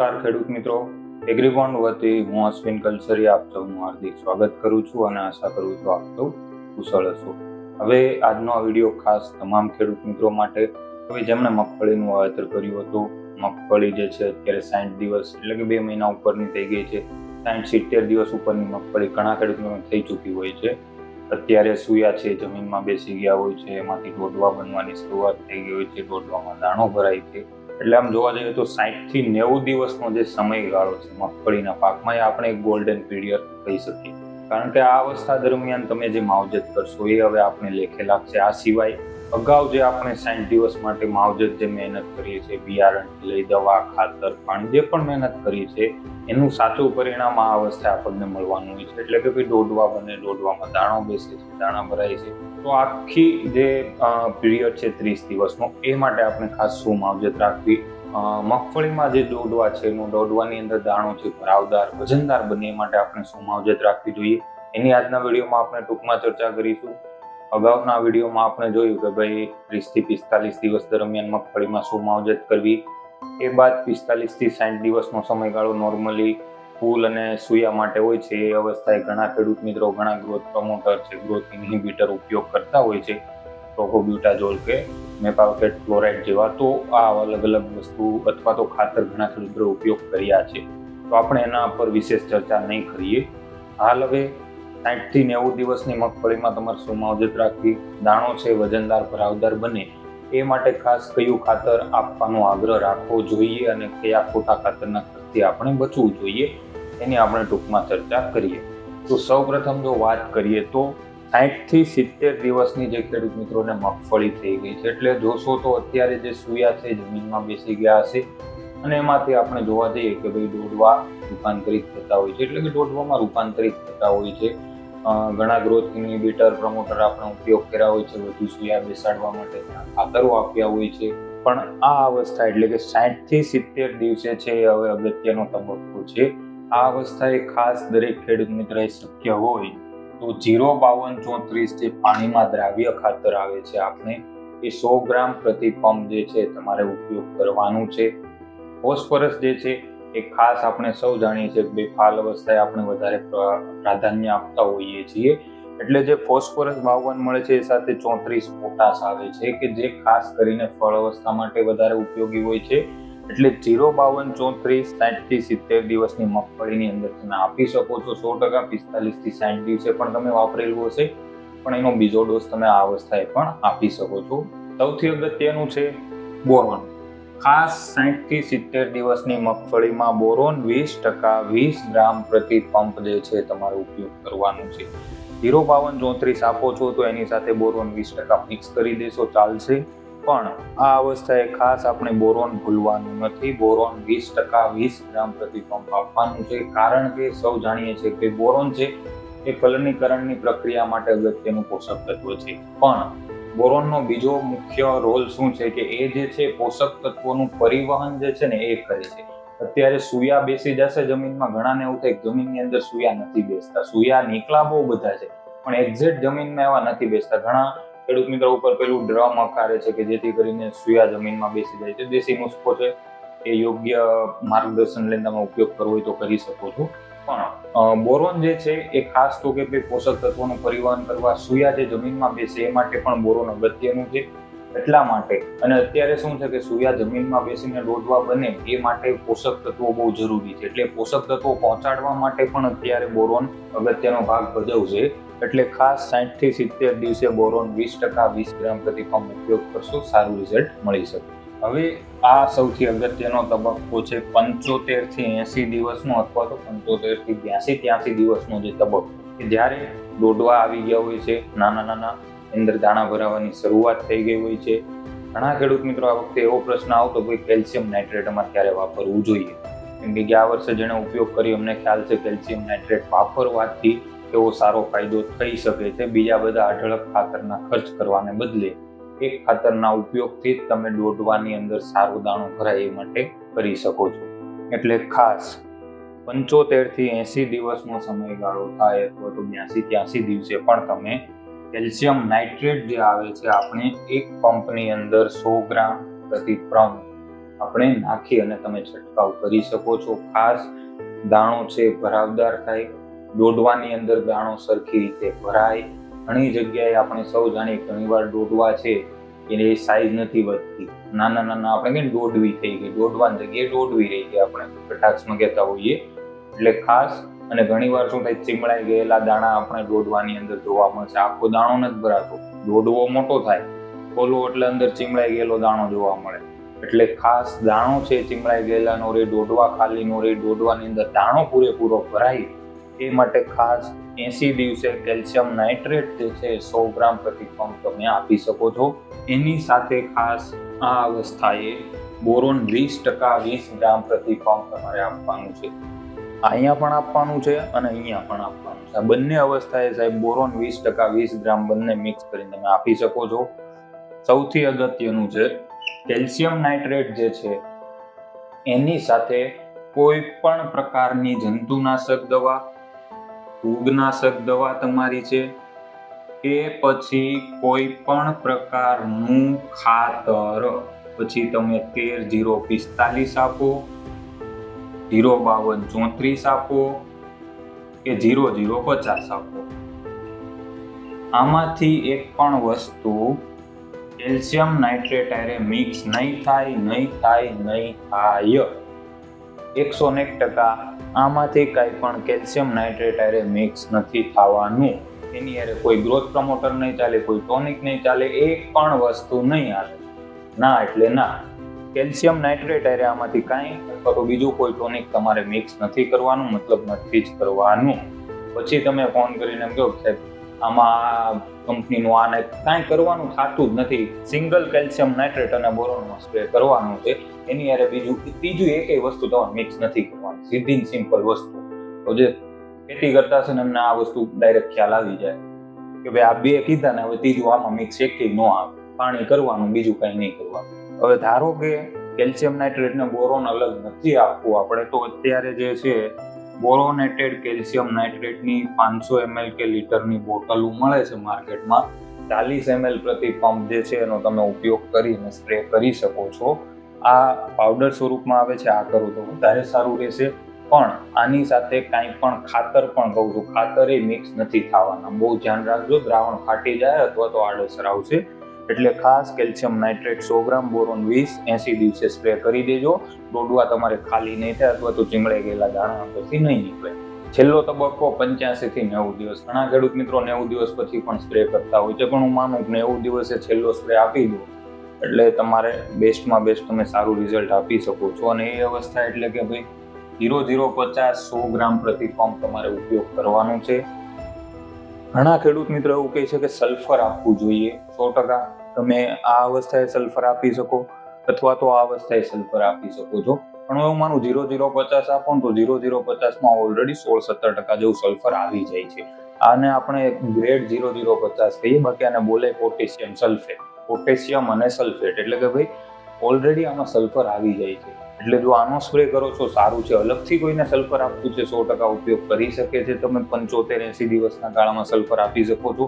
નમસ્કાર ખેડૂત મિત્રો, એગ્રીબોન્ડ વતી હું અશ્વિન કલસરી આપ સૌનું હાર્દિક સ્વાગત કરું છું અને આશા કરું છું આપ સૌ કુશળ હશો. હવે આજનો આ વિડીયો ખાસ તમામ ખેડૂત મિત્રો માટે, હવે જેમણે મગફળીનું વાવેતર કર્યું હતું, મગફળી જે છે અત્યારે 60 દિવસ એટલે કે 2 મહિના ઉપરની થઈ ગઈ છે, 60-70 દિવસ ઉપરની મગફળી ઘણા ખેડૂતોને થઈ ચૂકી હોય છે. અત્યારે સુયા છે, જમીનમાં બેસી ગયા હોય છે, એમાંથી ડોડવા બનવાની શરૂઆત થઈ ગઈ હોય છે, ડોડવામાં દાણો ભરાય છે. એટલે આમ જોવા જઈએ તો 60 થી 90 દિવસનો જે સમયગાળો છે મગફળીના પાકમાં, એ આપણે એક ગોલ્ડન પીરિયડ કહી શકીએ. કારણ કે આ અવસ્થા દરમિયાન તમે જે માવજત કરશો એ હવે આપણે લેખે લાગશે. આ સિવાય અગાઉ જે આપણે 60 દિવસ માટે માવજત જે મહેનત કરીએ છીએ, બિયારણથી લઈ દવા, ખાતર, પાણી જે પણ મહેનત કરી છે, એનું સાચું પરિણામ આ અવસ્થાએ આપણને મળવાનું હોય છે. એટલે કે ભાઈ ડોડવા બને, ડોડવામાં દાણો બેસે છે, દાણા ભરાય છે. તો આખી જે પીરિયડ છે 30 દિવસનો, એ માટે આપણે ખાસ શું માવજત રાખવી, મગફળીમાં જે ડોડવા છે એનું ડોડવાની અંદર દાણો છે ભરાવદાર, વજનદાર બને એ માટે આપણે શું માવજત રાખવી જોઈએ, એની આજના વિડીયોમાં આપણે ટૂંકમાં ચર્ચા કરીશું. અગાઉના વિડીયોમાં આપણે જોયું કે ભાઈ 30 થી 45 દિવસ દરમિયાન મગફળીમાં શું માવજત કરવી. એ બાદ 45 થી 60 દિવસનો સમયગાળો નોર્મલી ફૂલ અને સુયા માટે હોય છે. એ અવસ્થાએ ઘણા ખેડૂત મિત્રો ઘણા ગ્રોથ પ્રમોટર છે, ગ્રોથ ઇન્હિબિટર ઉપયોગ કરતા હોય છે, પ્રોકોબ્યુટાઝોલ કે મેપાવકેટ ક્લોરાઇડ જેવા. તો આ અલગ અલગ વસ્તુ અથવા તો ખાતર ઘણા ખેડૂતો ઉપયોગ કર્યા છે, તો આપણે એના પર વિશેષ ચર્ચા નહીં કરીએ. હાલ હવે 60 થી 90 દિવસની મગફળીમાં તમારે શું માવજત રાખવી, દાણો છે વજનદાર ભરાવદાર બને એ માટે ખાસ કયું ખાતર આપવાનો આગ્રહ રાખવો જોઈએ અને કયા ખોટા ખાતરના ખર્ચથી આપણે બચવું જોઈએ, એની આપણે ટૂંકમાં ચર્ચા કરીએ. તો સૌપ્રથમ જો વાત કરીએ તો 60 થી 70 દિવસની જે ખેડૂત મિત્રોને મગફળી થઈ ગઈ છે, એટલે જોશો તો અત્યારે જે સુયા છે જમીનમાં બેસી ગયા હશે, અને એમાંથી આપણે જોવા જઈએ કે ભાઈ ડોડવા રૂપાંતરિત થતા હોય છે, એટલે કે ડોડવામાં રૂપાંતરિત થતા હોય છે. ઘણા ગ્રોથ ઇન્હિબિટર પ્રમોટર આપણે ઉપયોગ કર્યા હોય છે, વધુ સુયા બેસાડવા માટે ખાતરો આપ્યા હોય છે. પણ આ અવસ્થા એટલે કે 60 થી 70 દિવસે છે એ હવે અગત્યનો તબક્કો છે. આ અવસ્થાએ ખાસ દરેક ખેડૂત મિત્રએ શક્ય હોય તો 05234 જે પાણીમાં દ્રાવ્ય ખાતર આવે છે આપણે, એ 100 ગ્રામ પ્રતિ પંપ જે છે તમારે ઉપયોગ કરવાનું છે. ફોસ્ફરસ જે છે એ ખાસ આપણે સૌ જાણીએ છીએ કે ફાલ અવસ્થાએ આપણે વધારે પ્રાધાન્ય આપતા હોઈએ છીએ, એટલે જે ફોસ્ફરસ 52 મળે છે એ સાથે 34 પોટાશ આવે છે કે જે ખાસ કરીને ફળ અવસ્થા માટે વધારે ઉપયોગી હોય છે. એટલે 05234 60 થી 70 દિવસની મગફળીની અંદર તમે આપી શકો છો. 100% 45 થી 60 દિવસે પણ તમે વાપરેલું હશે, પણ એનો બીજો ડોઝ તમે આ અવસ્થાએ પણ આપી શકો છો. સૌથી અગત્યનું છે બોરોન. ખાસ 60 થી 70 દિવસની મગફળીમાં બોરોન 20% 20 ગ્રામ પ્રતિ પંપ જે છે તમારે ઉપયોગ કરવાનું છે. 05234 આપો છો તો એની સાથે બોરોન 20% મિક્સ કરી દેશો ચાલશે, પણ આ અવસ્થાએ ખાસ આપણે બોરોન ભૂલવાનું નથી. બોરોન 20% 20 ગ્રામ પ્રતિ પંપ આપવાનું છે, કારણ કે સૌ જાણીએ છીએ કે બોરોન છે એ ફલનીકરણની પ્રક્રિયા માટે અગત્યનું પોષક તત્વ છે. પણ બોરોનનો બીજો મુખ્ય રોલ શું છે કે એ જે છે પોષક તત્વોનું પરિવહન જે છે ને એ કરે છે. અત્યારે સુયા બેસી જશે જમીનમાં, ઘણાને એવું થાય જમીનની અંદર સુયા નથી બેસતા, સુયા નીકળા બહુ બધા છે પણ એક્ઝેક્ટ જમીનમાં એવા નથી બેસતા. ઘણા ખેડૂત મિત્રો ઉપર પેલું ડ્રમ આકારે છે કે જેથી કરીને સુયા જમીનમાં બેસી જાય છે. દેશી નુસ્ખો છે, એ યોગ્ય માર્ગદર્શન લઈને તમે ઉપયોગ કરવો હોય તો કરી શકો છો. પણ બોરોન જે છે એ ખાસ તો કે પોષક તત્વોનું પરિવહન કરવા, સુયા જે જમીનમાં બેસે એ માટે પણ બોરોન અગત્યનું છે. એટલા માટે, અને અત્યારે શું છે કે સુયા જમીનમાં બેસીને ડોડવા બને એ માટે પોષક તત્વો બહુ જરૂરી છે, એટલે પોષક તત્વો પહોંચાડવા માટે પણ અત્યારે બોરોન અગત્યનો ભાગ ભજવશે. એટલે ખાસ 60 થી 70 દિવસે બોરોન 20% 20 ગ્રામ પ્રતિ પંપ ઉપયોગ કરશો, સારું રિઝલ્ટ મળી શકે. હવે આ સૌથી અગત્યનો તબક્કો છે 75 થી 80 દિવસનો, અથવા તો 75 થી 82-83 દિવસનો જે તબક્કો, કે જ્યારે ડોડવા આવી ગયા હોય છે, નાના નાના અંદર દાણા ભરાવાની શરૂઆત થઈ ગઈ હોય છે. ઘણા ખેડૂત મિત્રો આ વખતે એવો પ્રશ્ન આવતો કે કેલ્શિયમ નાઇટ્રેટ અમારે ક્યારે વાપરવું જોઈએ, કેમ કે ગયા વર્ષે જેણે ઉપયોગ કર્યો અમને ખ્યાલ છે કેલ્શિયમ નાઇટ્રેટ વાપરવાથી એવો સારો ફાયદો થઈ શકે છે. બીજા બધા અઢળક ખાતરના ખર્ચ કરવાને બદલે એક ખાતરના ઉપયોગથી જ તમે ડોડવાની અંદર સારો દાણો ભરાય એ માટે કરી શકો છો. એટલે ખાસ 75 થી 80 દિવસનો સમયગાળો થાય, અથવા તો 82-83 દિવસે પણ તમે કેલ્શિયમ નાઇટ્રેટ જે આવે છે આપણે એક પંપની અંદર 100 ગ્રામ પ્રતિ પંપ આપણે નાખી અને તમે છંટકાવ કરી શકો છો. ખાસ દાણો છે ભરાવદાર થાય, ડોડવાની અંદર દાણો સરખી રીતે ભરાય. ઘણી જગ્યાએ આપણે સૌ જાણીએ ઘણીવાર ડોડવા છે એની સાઈઝ નથી વધતી, નાના નાના આપણે કે દોડવી થઈ ગઈ, દોડવાની જગ્યાએ દોડવી રહી ગઈ આપણે કટાક્ષમાં કહેતા હોઈએ. એટલે ખાસ અને ઘણીવાર શું થાય, ચીમળાઈ ગયેલા દાણા આપણે દોડવાની અંદર જોવા મળશે. આખો દાણો નથી ભરાતો, દોડવો મોટો થાય ખોલો એટલે અંદર ચીમળાઈ ગયેલો દાણો જોવા મળે. એટલે ખાસ દાણો છે ચીમળાઈ ગયેલા નો રે, દોડવા ખાલી નો રે, દોડવાની અંદર દાણો પૂરેપૂરો ભરાય એ માટે ખાસ 80 દિવસે કેલ્શિયમ નાઇટ્રેટ જે છે 100 ગ્રામ પ્રતિ પંપ તમે આપી શકો છો. એની સાથે ખાસ આ અવસ્થાએ બોરોન 20% 20 ગ્રામ પ્રતિ પંપ તમારે આપવાનું છે. અહીંયા પણ આપવાનું છે અને અહીંયા પણ આપવાનું છે. આ બંને અવસ્થાએ સાહેબ બોરોન 20% 20 ગ્રામ બંને મિક્સ કરીને તમે આપી શકો છો. સૌથી અગત્યનું છે કેલ્શિયમ નાઇટ્રેટ જે છે એની સાથે કોઈ પણ પ્રકારની જંતુનાશક દવા, ફૂગનાશક દવા તમારી છે કે પછી કોઈ પણ પ્રકારનું ખાતર, પછી તમે 13-0-45 આપો, 0-52-34 આપો કે 0-0-50 આપો, આમાંથી એક પણ વસ્તુ કેલ્શિયમ નાઇટ્રેટ હારે મિક્સ નહીં થાય 101% આમાંથી કાંઈ પણ કેલ્શિયમ નાઇટ્રેટ હારે મિક્સ નથી થવાનું. એની હારે કોઈ ગ્રોથ પ્રમોટર નહીં ચાલે, કોઈ ટોનિક નહીં ચાલે, એક પણ વસ્તુ નહીં આવે. ના એટલે ના, કેલ્શિયમ નાઇટ્રેટ હારે આમાંથી કાંઈ અથવા તો બીજું કોઈ ટોનિક તમારે મિક્સ નથી કરવાનું, મતલબ નથી જ કરવાનું. પછી તમે ફોન કરીને એમ કહો કે આમાં કંપનીનું આને કાંઈ કરવાનું થતું જ નથી, સિંગલ કેલ્શિયમ નાઇટ્રેટ અને બોરોનનો સ્પ્રે કરવાનું છે, એની હારે ત્રીજું એકેય વસ્તુ તમારે મિક્સ નથી કરવાની. સીધી સિમ્પલ વસ્તુ. તો જે ખેતી કરતા છે ને એમને આ વસ્તુ ડાયરેક્ટ ખ્યાલ આવી જાય કે ભાઈ આ બે કીધા ને હવે ત્રીજું આમાં મિક્સ એકેય ન આવે. પાણી કરવાનું, બીજું કંઈ નહીં કરવાનું. હવે ધારો કે કેલ્શિયમ નાઇટ્રેટ ને બોરોન અલગ નથી આપવું આપણે, તો અત્યારે જે છે બોરોનેટેડ કેલ્શિયમ નાઇટ્રેટની 500 ml કે લીટરની બોટલો મળે છે માર્કેટમાં. 40 ml પ્રતિ પંપ જે છે એનો તમે ઉપયોગ કરીને સ્પ્રે કરી શકો છો. આ પાવડર સ્વરૂપમાં આવે છે, આ કરો તો વધારે સારું રહેશે. પણ આની સાથે કાંઈ પણ ખાતર પણ કહું છું, ખાતર એ મિક્સ નથી થવાના. બહુ ધ્યાન રાખજો, દ્રાવણ ફાટી જાય અથવા તો આડઅસર આવશે. એટલે ખાસ કેલ્શિયમ નાઇટ્રેટ 100 ગ્રામ, બોરોન 20, 80 દિવસે સ્પ્રે કરી દેજો. દોડવા તમારે ખાલી નહીં થાય અથવા તો ચીમળાઈ ગયેલા દાણા અંદરથી નહીં નીકળે. છેલ્લો તબક્કો 85 થી 90 દિવસ. ઘણા ખેડૂત મિત્રો 90 દિવસ પછી પણ સ્પ્રે કરતા હોય છે, પણ હું માનું કે 90 દિવસે છેલ્લો સ્પ્રે આપી દો એટલે તમારે બેસ્ટમાં બેસ્ટ તમે સારું રિઝલ્ટ આપી શકો છો. અને એ અવસ્થા એટલે કે ભાઈ 0-0-50 100 ગ્રામ પ્રતિ પંપ તમારે ઉપયોગ કરવાનો છે. ઘણા ખેડૂત મિત્રો એવું કહે છે કે સલ્ફર આપવું જોઈએ. 100% તમે આ અવસ્થાએ સલ્ફર આપી શકો અથવા તો આ અવસ્થાએ સલ્ફર આપી શકો છો. પણ હું એવું માનું 0-0-50 આપો ને તો 0-0-50 ઓલરેડી 16-17% જેવું સલ્ફર આવી જાય છે. આને આપણે ગ્રેડ 0-0-50 કહીએ, બાકી આને બોલે પોટેશિયમ સલ્ફેટ. પોટેશિયમ અને સલ્ફેટ એટલે કે ભાઈ ઓલરેડી આમાં સલ્ફર આવી જાય છે. એટલે જો આનો સ્પ્રે કરો છો સારું છે. અલગથી કોઈને સલ્ફર આપવું છે 100% ઉપયોગ કરી શકે છે. તમે 75-80 દિવસના ગાળામાં સલ્ફર આપી શકો છો,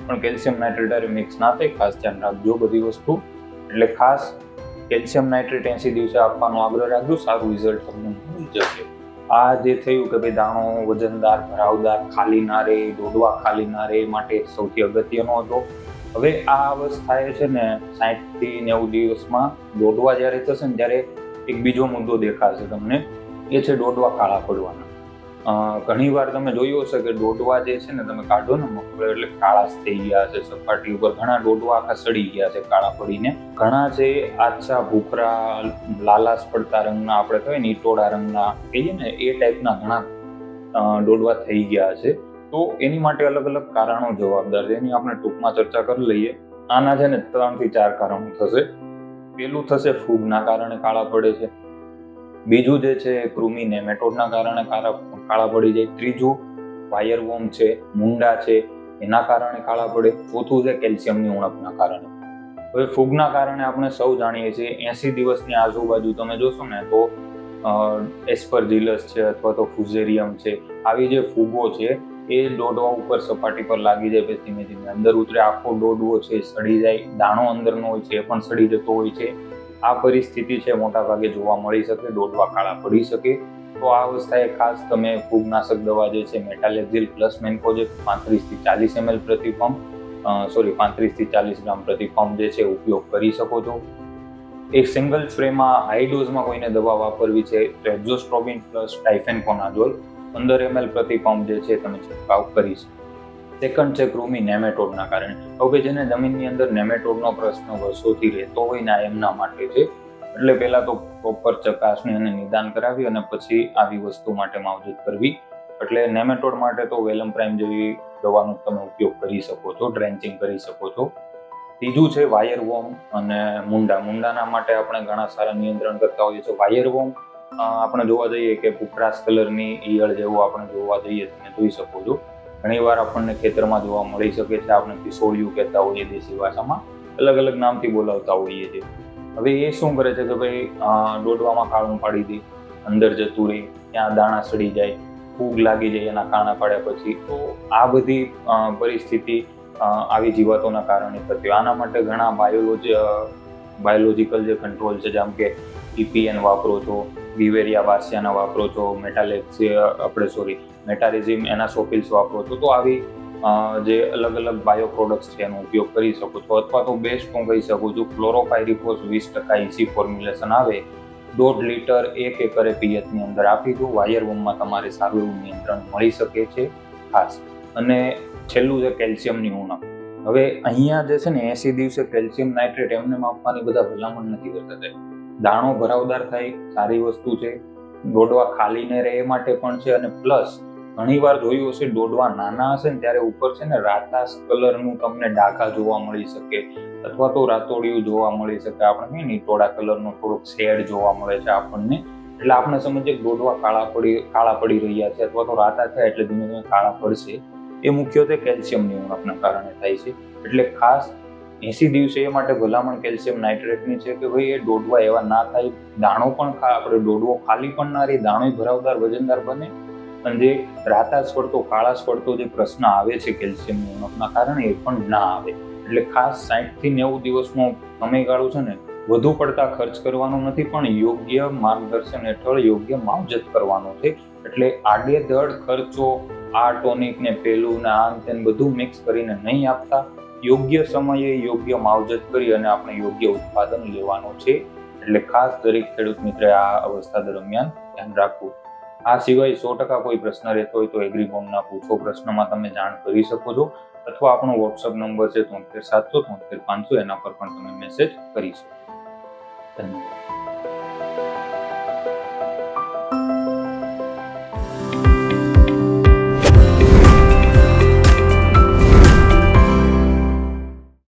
પણ કેલ્શિયમ નાઇટ્રેટ મિક્સ ના થાય. ખાસ ધ્યાન રાખજો બધી વસ્તુ. એટલે ખાસ કેલ્શિયમ નાઇટ્રેટ 80 દિવસે આપવાનો આગ્રહ રાખજો, સારું રિઝલ્ટ તમને મળી જશે. આ જે થયું કે ભાઈ દાણો વજનદાર, ભરાવદાર, ખાલી ના રહે, દોડવા ખાલી ના રહે, માટે સૌથી અગત્યનો હતો. હવે આ અવસ્થાએ છે ને 60 થી 90 દિવસમાં દોડવા જ્યારે થશે ને ત્યારે એક બીજો મુદ્દો દેખાશે તમને, એ છે દોડવા કાળા પડવાના. ઘણી વાર તમે જોયું હશે કે દોડવા જે છે ને તમે કાઢો ને મગફળી એટલે કાળા થઈ ગયા છે સપાટી ઉપર. ઘણા દોડવા આખા સડી ગયા છે કાળા પડીને. ઘણા છે આછા ભૂખરા લાલાશ પડતા રંગના, આપણે કહીએ ને ઈટોડા રંગના કહીએ ને, એ ટાઈપના ઘણા દોડવા થઈ ગયા છે. તો એની માટે અલગ અલગ કારણો જવાબદાર છે, એની આપણે ટૂંકમાં ચર્ચા કરી લઈએ. આના છે ને 3 થી 4 કારણો થશે. પેલું થશે ફૂગના કારણે કાળા પડે છે. બીજું જે છે કૃમિ નેમેટોડના કારણે કાળા પડી જાય. ત્રીજું વાયરવોર્મ છે, મુંડા છે, એના કારણે કાળા પડે. ચોથું છે કેલ્શિયમની ઉણપના કારણે. હવે ફૂગના કારણે આપણે સૌ જાણીએ છીએ 80 દિવસની આજુબાજુ તમે જોશો ને તો એસ્પરજીલસ છે અથવા તો ફુઝેરિયમ છે, આવી જે ફૂગો છે એ દોડવા ઉપર સપાટી પર લાગી જાય, પછી ધીમે ધીમે અંદર ઉતરે, આખો દોડવો છે સડી જાય, દાણો અંદરનો હોય છે એ પણ સડી જતો હોય છે. આ પરિસ્થિતિ છે મોટા ભાગે જોવા મળી શકે, ડોડવા કાળા પડી શકે. તો આ અવસ્થાએ ખાસ તમે ફૂગનાશક દવા જે છે મેટાલેક્ઝિલ પ્લસ મેન્કોજેબ 35 થી 40 ml પ્રતિ પંપ 35 થી 40 ગ્રામ પ્રતિ પંપ જે છે ઉપયોગ કરી શકો છો. એક સિંગલ સ્પ્રેમાં હાઈ ડોઝમાં કોઈને દવા વાપરવી છે તો એક્ઝોસ્ટ્રોબિન પ્લસ ટાઇફેનકોનાઝોલ 15 ml પ્રતિ પંપ જે છે તમે છંટકાવ કરી શકો. સેકન્ડ છે કૃમિ નેમેટોડના કારણે. હવે જેને જમીનની અંદર નેમેટોડનો પ્રશ્ન વર્ષોથી રહેતો હોય ને એમના માટે છે. એટલે પહેલા તો પ્રોપર ચકાસણી અને નિદાન કરાવી અને પછી આવી વસ્તુ માટે માવજત કરવી. એટલે નેમેટોડ માટે તો વેલમ પ્રાઇમ જેવી દવાનો તમે ઉપયોગ કરી શકો છો, ડ્રેન્ચિંગ કરી શકો છો. ત્રીજું છે વાયરવોર્મ અને મુંડાના માટે આપણે ઘણા સારા નિયંત્રણ કરતા હોઈએ છીએ. વાયરવોર્મ આપણે જોવા જઈએ કે પુખરાસ કલરની ઈયળ જેવું આપણે જોવા જઈએ તમે જોઈ શકો છો. ઘણીવાર આપણને ખેતરમાં જોવા મળી શકે છે. આપણે પિસોળિયું કહેતા હોઈએ દેશી ભાષામાં, અલગ અલગ નામથી બોલાવતા હોઈએ છીએ. હવે એ શું કરે છે કે ભાઈ ડોડવામાં કાળું પાડી દે, અંદર જતું રહે, ત્યાં દાણા સડી જાય, ફૂગ લાગી જાય એના કાણા પાડ્યા પછી. તો આ બધી પરિસ્થિતિ આવી જીવાતોના કારણે થતી હોય. આના માટે ઘણા બાયોલોજિકલ જે કંટ્રોલ છે, જેમ કે EPN વાપરો છો, વિવેરિયા બાસિયાના વાપરો છો, મેટારેઝિમ એનાસોફિલ્સ વાપરો છો. તો આવી જે અલગ અલગ બાયો પ્રોડક્ટ્સ છે એનો ઉપયોગ કરી શકો છો. અથવા તો બેસ્ટ હું કહી શકું છું ક્લોરોપાયરીફોસ 20% EC ફોર્મ્યુલેશન આવે 1.5 લીટર 1 એકરે પીએચની અંદર આપી દો. વાયરવોર્મમાં તમારે સારું એવું નિયંત્રણ મળી શકે છે ખાસ. અને છેલ્લું છે કેલ્શિયમની ઉણપ. હવે અહીંયા જે છે ને 80 દિવસે કેલ્શિયમ નાઇટ્રેટ એમને આપવાની બધા ભલામણ નથી કરતા. દાણો ભરાવદાર થાય સારી વસ્તુ છે, ડોડવા ખાલી ન રહે એ માટે પણ છે. અને પ્લસ ઘણીવાર જોયું હશે ડોડવા નાના હશે ને ત્યારે ઉપર છે ને રાતાસ કલરનું તમને ડાઘા જોવા મળી શકે, અથવા તો રાતોડિયું જોવા મળી શકે. આપણે ટોળા કલરનો થોડોક શેડ જોવા મળે છે આપણને. એટલે આપણે સમજીએ કે ડોડવા કાળા પડી રહ્યા છે અથવા તો રાતા થયા એટલે ધીમે ધીમે કાળા પડશે. એ મુખ્યત્વે કેલ્શિયમની ઉણપના કારણે થાય છે. એટલે ખાસ 80 દિવસે એ માટે ભલામણ કેલ્શિયમ નાઇટ્રેટની છે કે ભાઈ એ ડોડવા એવા ના થાય, દાણો પણ આપણે ડોડવો ખાલી પણ ના રહે, દાણો ભરાવદાર વજનદાર બને. અને જે રાતાશ પડતો કાળાશ પડતો જે પ્રશ્ન આવે છે કેલ્શિયમની ઉણપના કારણે એ પણ ના આવે. એટલે ખાસ 60 થી 90 દિવસનો સમયગાળો છે ને વધુ પડતા ખર્ચ કરવાનો નથી, પણ યોગ્ય માર્ગદર્શન હેઠળ યોગ્ય માવજત કરવાનો છે. એટલે આડેધડ ખર્ચો આ ટોનિક ને પેલું ને આ તેમ બધું મિક્સ કરીને નહીં આપતા. યોગ્ય સમયે યોગ્ય માવજત કરી અને આપણે યોગ્ય ઉત્પાદન લેવાનું છે. એટલે ખાસ દરેક ખેડૂત મિત્રે આ અવસ્થા દરમિયાન ધ્યાન રાખવું. આ સિવાય 100% કોઈ પ્રશ્ન રહેતો હોય તો એગ્રીકોમના પૂછો પ્રશ્નમાં તમે જાણ કરી શકો છો, અથવા આપણો વોટ્સઅપ નંબર છે 73 700 73 500, એના પર પણ તમે મેસેજ કરી શકો. ધન્યવાદ.